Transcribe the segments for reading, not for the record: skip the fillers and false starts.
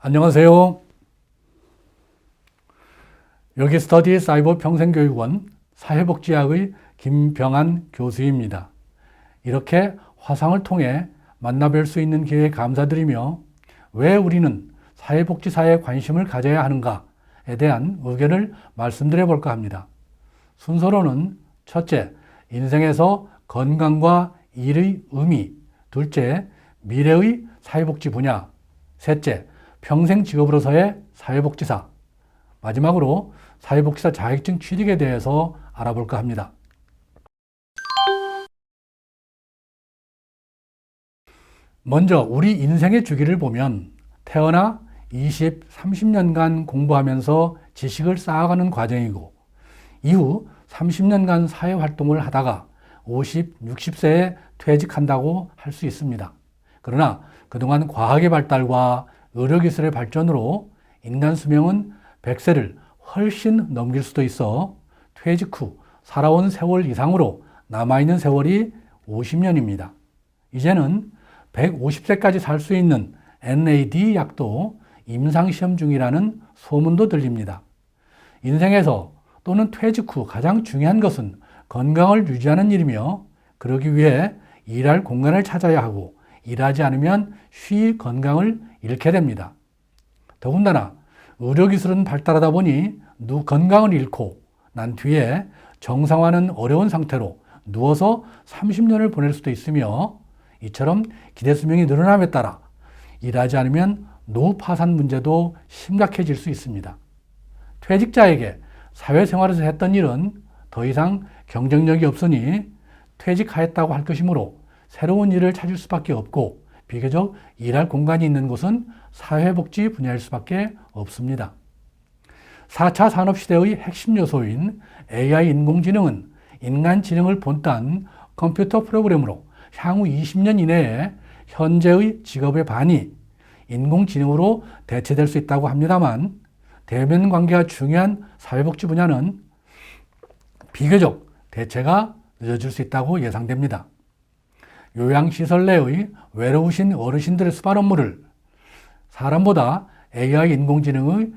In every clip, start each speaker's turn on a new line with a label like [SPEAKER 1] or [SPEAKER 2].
[SPEAKER 1] 안녕하세요. 여기 스터디 사이버 평생교육원 사회복지학의 김병한 교수입니다. 이렇게 화상을 통해 만나뵐 수 있는 기회에 감사드리며 왜 우리는 사회복지사에 관심을 가져야 하는가에 대한 의견을 말씀드려 볼까 합니다. 순서로는 첫째, 인생에서 건강과 일의 의미, 둘째, 미래의 사회복지 분야, 셋째, 평생 직업으로서의 사회복지사, 마지막으로 사회복지사 자격증 취득에 대해서 알아볼까 합니다. 먼저 우리 인생의 주기를 보면 태어나 20, 30년간 공부하면서 지식을 쌓아가는 과정이고 이후 30년간 사회활동을 하다가 50, 60세에 퇴직한다고 할 수 있습니다. 그러나 그동안 과학의 발달과 의료기술의 발전으로 인간 수명은 100세를 훨씬 넘길 수도 있어 퇴직 후 살아온 세월 이상으로 남아있는 세월이 50년입니다. 이제는 150세까지 살 수 있는 NAD 약도 임상시험 중이라는 소문도 들립니다. 인생에서 또는 퇴직 후 가장 중요한 것은 건강을 유지하는 일이며 그러기 위해 일할 공간을 찾아야 하고 일하지 않으면 쉬이 건강을 잃게 됩니다. 더군다나 의료기술은 발달하다 보니 건강을 잃고 난 뒤에 정상화는 어려운 상태로 누워서 30년을 보낼 수도 있으며 이처럼 기대수명이 늘어남에 따라 일하지 않으면 노후 파산 문제도 심각해질 수 있습니다. 퇴직자에게 사회생활에서 했던 일은 더 이상 경쟁력이 없으니 퇴직하였다고 할 것이므로 새로운 일을 찾을 수밖에 없고 비교적 일할 공간이 있는 곳은 사회복지 분야일 수밖에 없습니다. 4차 산업시대의 핵심 요소인 AI 인공지능은 인간 지능을 본딴 컴퓨터 프로그램으로 향후 20년 이내에 현재의 직업의 반이 인공지능으로 대체될 수 있다고 합니다만 대면 관계가 중요한 사회복지 분야는 비교적 대체가 늦어질 수 있다고 예상됩니다. 요양시설 내의 외로우신 어르신들의 수발 업무를 사람보다 AI 인공지능의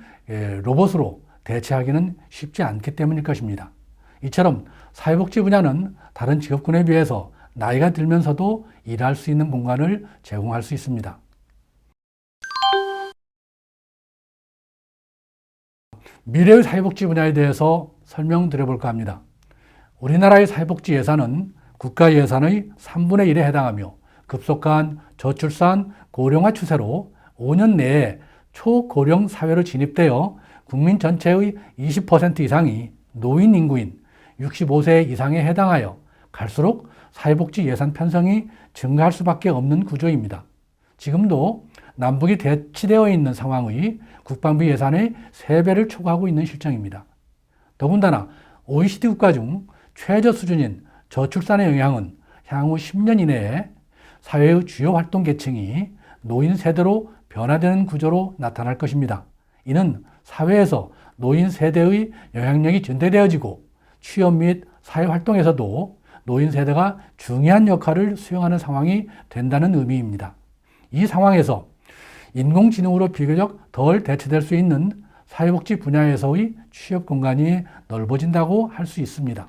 [SPEAKER 1] 로봇으로 대체하기는 쉽지 않기 때문일 것입니다. 이처럼 사회복지 분야는 다른 직업군에 비해서 나이가 들면서도 일할 수 있는 공간을 제공할 수 있습니다. 미래의 사회복지 분야에 대해서 설명드려 볼까 합니다. 우리나라의 사회복지 예산은 국가 예산의 3분의 1에 해당하며 급속한 저출산 고령화 추세로 5년 내에 초고령 사회로 진입되어 국민 전체의 20% 이상이 노인 인구인 65세 이상에 해당하여 갈수록 사회복지 예산 편성이 증가할 수밖에 없는 구조입니다. 지금도 남북이 대치되어 있는 상황의 국방부 예산의 3배를 초과하고 있는 실정입니다. 더군다나 OECD 국가 중 최저 수준인 저출산의 영향은 향후 10년 이내에 사회의 주요 활동 계층이 노인 세대로 변화되는 구조로 나타날 것입니다. 이는 사회에서 노인 세대의 영향력이 전대되어지고 취업 및 사회활동에서도 노인 세대가 중요한 역할을 수행하는 상황이 된다는 의미입니다. 이 상황에서 인공지능으로 비교적 덜 대체될 수 있는 사회복지 분야에서의 취업 공간이 넓어진다고 할 수 있습니다.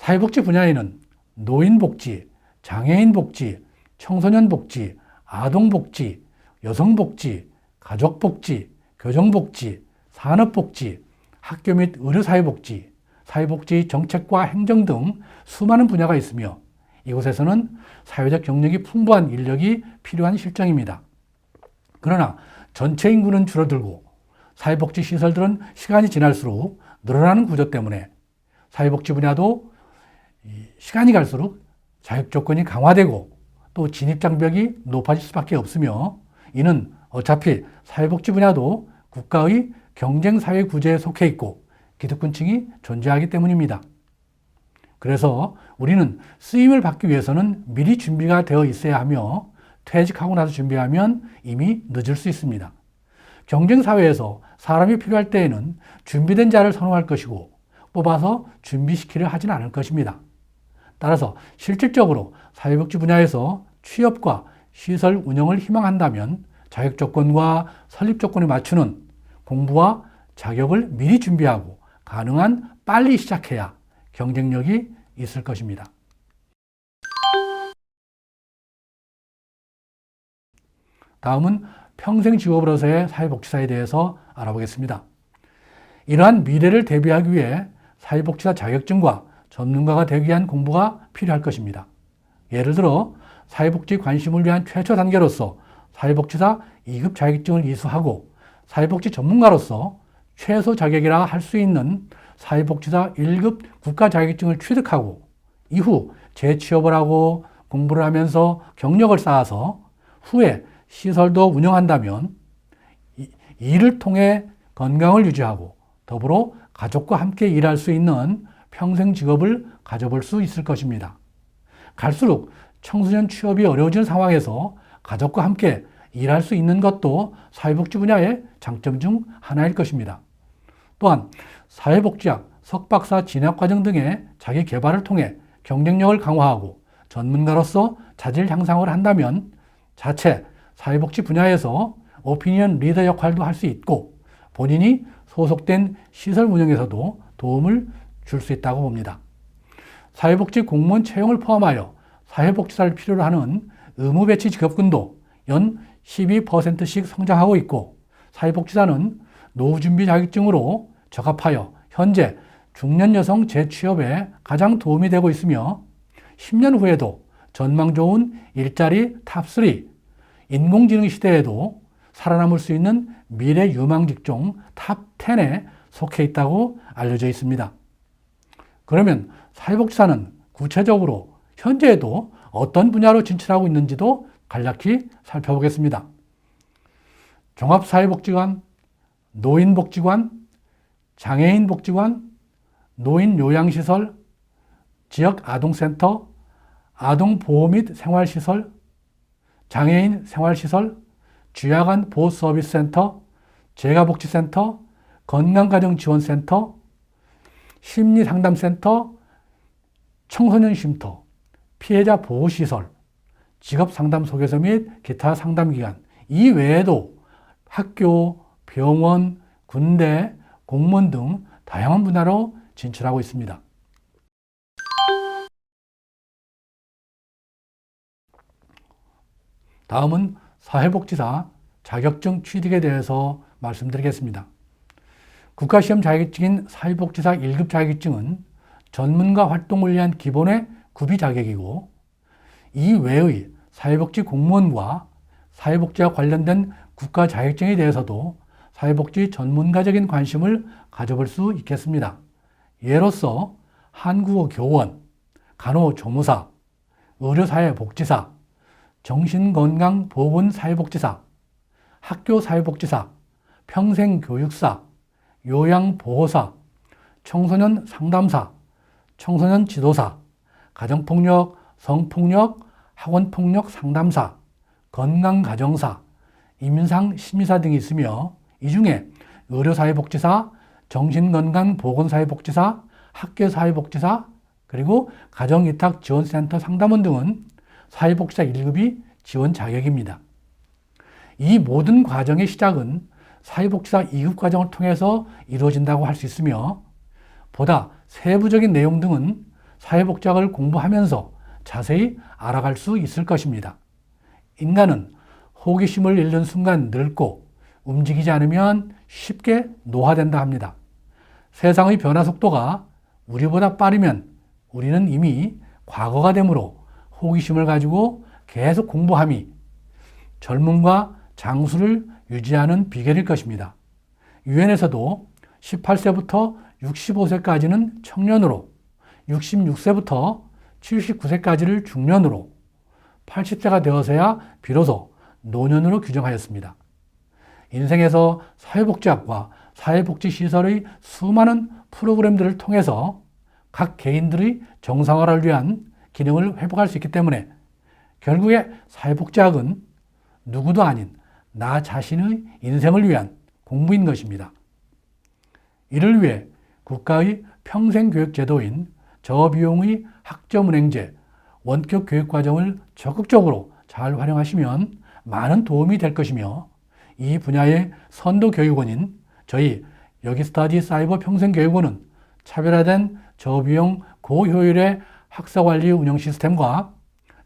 [SPEAKER 1] 사회복지 분야에는 노인복지, 장애인복지, 청소년복지, 아동복지, 여성복지, 가족복지, 교정복지, 산업복지, 학교 및 의료사회복지, 사회복지 정책과 행정 등 수많은 분야가 있으며 이곳에서는 사회적 경력이 풍부한 인력이 필요한 실정입니다. 그러나 전체 인구는 줄어들고 사회복지 시설들은 시간이 지날수록 늘어나는 구조 때문에 사회복지 분야도 시간이 갈수록 자격 조건이 강화되고 또 진입 장벽이 높아질 수밖에 없으며 이는 어차피 사회복지 분야도 국가의 경쟁사회 구제에 속해 있고 기득권층이 존재하기 때문입니다. 그래서 우리는 쓰임을 받기 위해서는 미리 준비가 되어 있어야 하며 퇴직하고 나서 준비하면 이미 늦을 수 있습니다. 경쟁사회에서 사람이 필요할 때에는 준비된 자를 선호할 것이고 뽑아서 준비시키려 하진 않을 것입니다. 따라서 실질적으로 사회복지 분야에서 취업과 시설 운영을 희망한다면 자격 조건과 설립 조건에 맞추는 공부와 자격을 미리 준비하고 가능한 빨리 시작해야 경쟁력이 있을 것입니다. 다음은 평생 직업으로서의 사회복지사에 대해서 알아보겠습니다. 이러한 미래를 대비하기 위해 사회복지사 자격증과 전문가가 되기 위한 공부가 필요할 것입니다. 예를 들어 사회복지 관심을 위한 최초 단계로서 사회복지사 2급 자격증을 이수하고 사회복지 전문가로서 최소 자격이라 할 수 있는 사회복지사 1급 국가 자격증을 취득하고 이후 재취업을 하고 공부를 하면서 경력을 쌓아서 후에 시설도 운영한다면 이를 통해 건강을 유지하고 더불어 가족과 함께 일할 수 있는 평생 직업을 가져볼 수 있을 것입니다. 갈수록 청소년 취업이 어려워지는 상황에서 가족과 함께 일할 수 있는 것도 사회복지 분야의 장점 중 하나일 것입니다. 또한 사회복지학, 석박사 진학과정 등의 자기 개발을 통해 경쟁력을 강화하고 전문가로서 자질 향상을 한다면 자체 사회복지 분야에서 오피니언 리더 역할도 할 수 있고 본인이 소속된 시설 운영에서도 도움을 줄 수 있다고 봅니다. 사회복지 공무원 채용을 포함하여 사회복지사를 필요로 하는 의무배치 직업군도 연 12%씩 성장하고 있고 사회복지사는 노후준비 자격증으로 적합하여 현재 중년 여성 재취업에 가장 도움이 되고 있으며 10년 후에도 전망 좋은 일자리 탑3, 인공지능 시대에도 살아남을 수 있는 미래 유망 직종 탑10에 속해 있다고 알려져 있습니다. 그러면 사회복지사는 구체적으로 현재에도 어떤 분야로 진출하고 있는지도 간략히 살펴보겠습니다. 종합사회복지관, 노인복지관, 장애인복지관, 노인요양시설, 지역아동센터, 아동보호 및 생활시설, 장애인 생활시설, 쥐약관 보호서비스센터, 재가복지센터, 건강가정지원센터, 심리상담센터, 청소년쉼터, 피해자 보호시설, 직업상담소개서 및 기타 상담기관, 이 외에도 학교, 병원, 군대, 공무원 등 다양한 분야로 진출하고 있습니다. 다음은 사회복지사 자격증 취득에 대해서 말씀드리겠습니다. 국가시험 자격증인 사회복지사 1급 자격증은 전문가 활동을 위한 기본의 구비 자격이고 이 외의 사회복지 공무원과 사회복지와 관련된 국가 자격증에 대해서도 사회복지 전문가적인 관심을 가져볼 수 있겠습니다. 예로서 한국어 교원, 간호조무사, 의료사회복지사, 정신건강보건사회복지사, 학교사회복지사, 평생교육사, 요양보호사, 청소년 상담사, 청소년 지도사, 가정폭력, 성폭력, 학원폭력 상담사, 건강가정사, 임상심리사 등이 있으며 이 중에 의료사회복지사, 정신건강보건사회복지사, 학교사회복지사, 그리고 가정위탁지원센터 상담원 등은 사회복지사 1급이 지원 자격입니다. 이 모든 과정의 시작은 사회복지사 2급 과정을 통해서 이루어진다고 할 수 있으며 보다 세부적인 내용 등은 사회복지학을 공부하면서 자세히 알아갈 수 있을 것입니다. 인간은 호기심을 잃는 순간 늙고 움직이지 않으면 쉽게 노화된다 합니다. 세상의 변화 속도가 우리보다 빠르면 우리는 이미 과거가 되므로 호기심을 가지고 계속 공부함이 젊음과 장수를 유지하는 비결일 것입니다. 유엔에서도 18세부터 65세까지는 청년으로, 66세부터 79세까지를 중년으로, 80세가 되어서야 비로소 노년으로 규정하였습니다. 인생에서 사회복지학과 사회복지시설의 수많은 프로그램들을 통해서 각 개인들의 정상화를 위한 기능을 회복할 수 있기 때문에 결국에 사회복지학은 누구도 아닌 나 자신의 인생을 위한 공부인 것입니다. 이를 위해 국가의 평생교육제도인 저비용의 학점은행제, 원격교육과정을 적극적으로 잘 활용하시면 많은 도움이 될 것이며 이 분야의 선도 교육원인 저희 여기스터디 사이버 평생교육원은 차별화된 저비용 고효율의 학사관리 운영 시스템과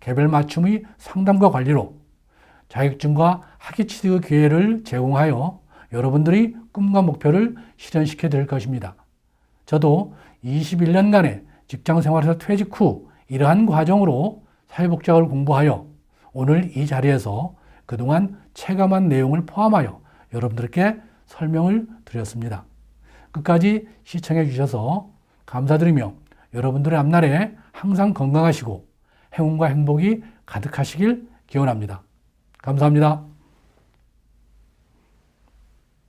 [SPEAKER 1] 개별 맞춤의 상담과 관리로 자격증과 학위 취득의 기회를 제공하여 여러분들의 꿈과 목표를 실현시켜 드릴 것입니다. 저도 21년간의 직장 생활에서 퇴직 후 이러한 과정으로 사회복지학을 공부하여 오늘 이 자리에서 그동안 체감한 내용을 포함하여 여러분들께 설명을 드렸습니다. 끝까지 시청해 주셔서 감사드리며 여러분들의 앞날에 항상 건강하시고 행운과 행복이 가득하시길 기원합니다. 감사합니다.